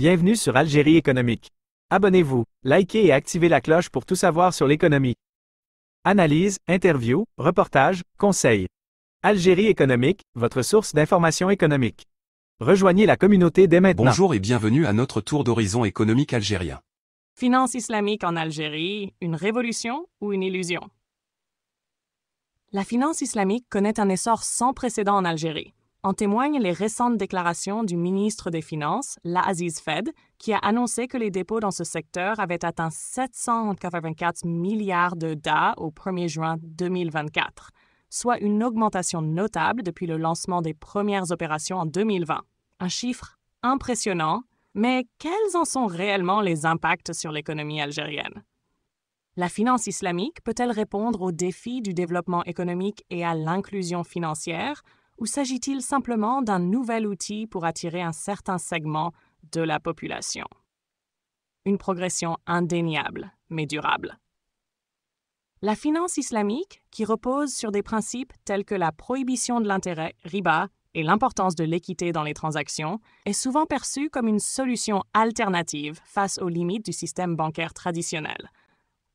Bienvenue sur Algérie économique. Abonnez-vous, likez et activez la cloche pour tout savoir sur l'économie. Analyse, interview, reportage, conseils. Algérie économique, votre source d'information économique. Rejoignez la communauté dès maintenant. Bonjour et bienvenue à notre tour d'horizon économique algérien. Finance islamique en Algérie, une révolution ou une illusion? La finance islamique connaît un essor sans précédent en Algérie. En témoignent les récentes déclarations du ministre des Finances, Laziz Fed, qui a annoncé que les dépôts dans ce secteur avaient atteint 784 milliards de DA au 1er juin 2024, soit une augmentation notable depuis le lancement des premières opérations en 2020. Un chiffre impressionnant, mais quels en sont réellement les impacts sur l'économie algérienne? La finance islamique peut-elle répondre aux défis du développement économique et à l'inclusion financière, ou s'agit-il simplement d'un nouvel outil pour attirer un certain segment de la population? Une progression indéniable, mais durable. La finance islamique, qui repose sur des principes tels que la prohibition de l'intérêt, riba, et l'importance de l'équité dans les transactions, est souvent perçue comme une solution alternative face aux limites du système bancaire traditionnel.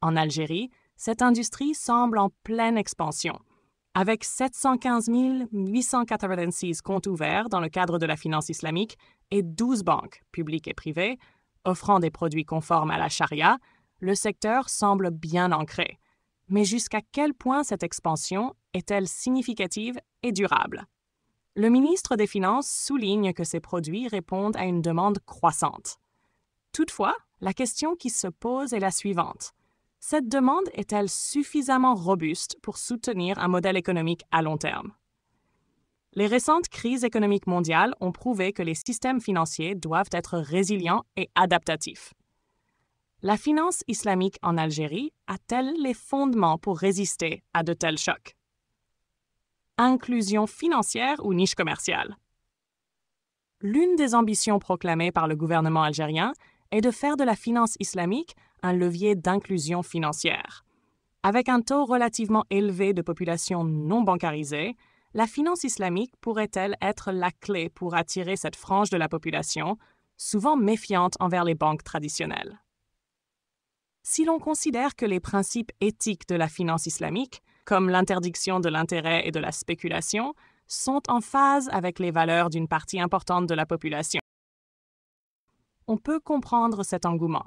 En Algérie, cette industrie semble en pleine expansion. Avec 715 886 comptes ouverts dans le cadre de la finance islamique et 12 banques, publiques et privées, offrant des produits conformes à la charia, le secteur semble bien ancré. Mais jusqu'à quel point cette expansion est-elle significative et durable? Le ministre des Finances souligne que ces produits répondent à une demande croissante. Toutefois, la question qui se pose est la suivante. Cette demande est-elle suffisamment robuste pour soutenir un modèle économique à long terme? Les récentes crises économiques mondiales ont prouvé que les systèmes financiers doivent être résilients et adaptatifs. La finance islamique en Algérie a-t-elle les fondements pour résister à de tels chocs? Inclusion financière ou niche commerciale? L'une des ambitions proclamées par le gouvernement algérien est de faire de la finance islamique un levier d'inclusion financière. Avec un taux relativement élevé de population non bancarisée, la finance islamique pourrait-elle être la clé pour attirer cette frange de la population, souvent méfiante envers les banques traditionnelles? Si l'on considère que les principes éthiques de la finance islamique, comme l'interdiction de l'intérêt et de la spéculation, sont en phase avec les valeurs d'une partie importante de la population, on peut comprendre cet engouement.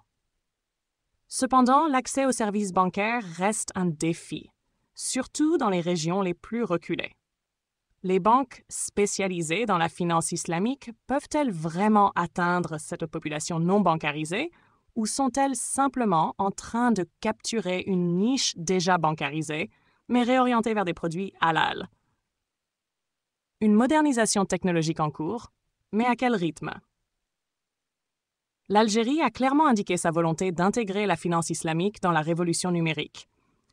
Cependant, l'accès aux services bancaires reste un défi, surtout dans les régions les plus reculées. Les banques spécialisées dans la finance islamique peuvent-elles vraiment atteindre cette population non bancarisée ou sont-elles simplement en train de capturer une niche déjà bancarisée, mais réorientée vers des produits halal? Une modernisation technologique en cours, mais à quel rythme? L'Algérie a clairement indiqué sa volonté d'intégrer la finance islamique dans la révolution numérique.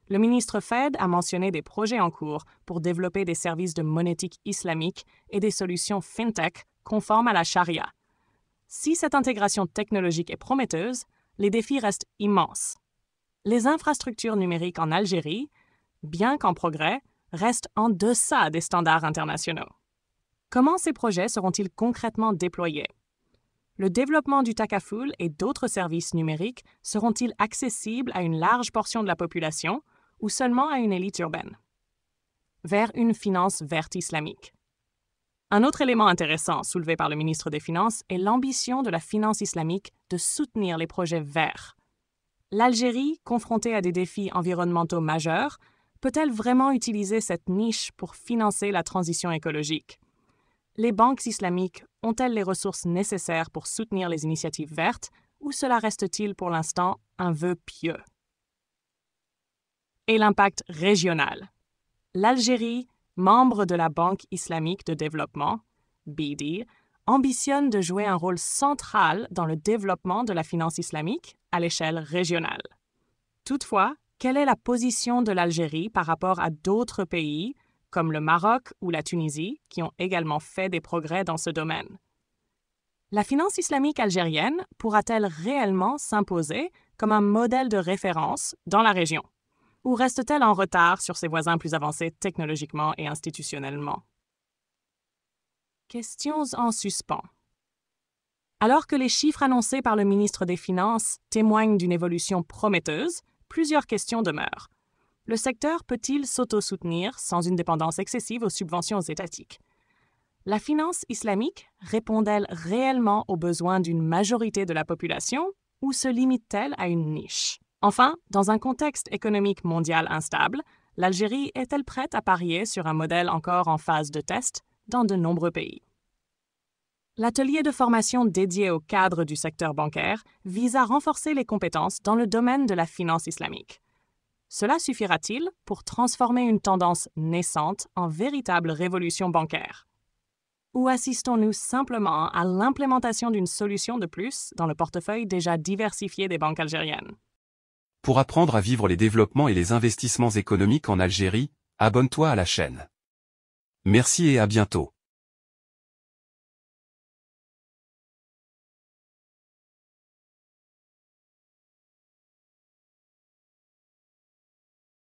Le ministre Fed a mentionné des projets en cours pour développer des services de monétique islamique et des solutions fintech conformes à la charia. Si cette intégration technologique est prometteuse, les défis restent immenses. Les infrastructures numériques en Algérie, bien qu'en progrès, restent en deçà des standards internationaux. Comment ces projets seront-ils concrètement déployés? Le développement du Takaful et d'autres services numériques seront-ils accessibles à une large portion de la population ou seulement à une élite urbaine? Vers une finance verte islamique. Un autre élément intéressant soulevé par le ministre des Finances est l'ambition de la finance islamique de soutenir les projets verts. L'Algérie, confrontée à des défis environnementaux majeurs, peut-elle vraiment utiliser cette niche pour financer la transition écologique? Les banques islamiques ont-elles les ressources nécessaires pour soutenir les initiatives vertes ou cela reste-t-il pour l'instant un vœu pieux? Et l'impact régional. L'Algérie, membre de la Banque islamique de développement, BID, ambitionne de jouer un rôle central dans le développement de la finance islamique à l'échelle régionale. Toutefois, quelle est la position de l'Algérie par rapport à d'autres pays comme le Maroc ou la Tunisie, qui ont également fait des progrès dans ce domaine? La finance islamique algérienne pourra-t-elle réellement s'imposer comme un modèle de référence dans la région? Ou reste-t-elle en retard sur ses voisins plus avancés technologiquement et institutionnellement? Questions en suspens. Alors que les chiffres annoncés par le ministre des Finances témoignent d'une évolution prometteuse, plusieurs questions demeurent. Le secteur peut-il s'auto-soutenir sans une dépendance excessive aux subventions étatiques? La finance islamique répond-elle réellement aux besoins d'une majorité de la population ou se limite-t-elle à une niche? Enfin, dans un contexte économique mondial instable, l'Algérie est-elle prête à parier sur un modèle encore en phase de test dans de nombreux pays? L'atelier de formation dédié aux cadres du secteur bancaire vise à renforcer les compétences dans le domaine de la finance islamique. Cela suffira-t-il pour transformer une tendance naissante en véritable révolution bancaire? Ou assistons-nous simplement à l'implémentation d'une solution de plus dans le portefeuille déjà diversifié des banques algériennes? Pour apprendre à vivre les développements et les investissements économiques en Algérie, abonne-toi à la chaîne. Merci et à bientôt.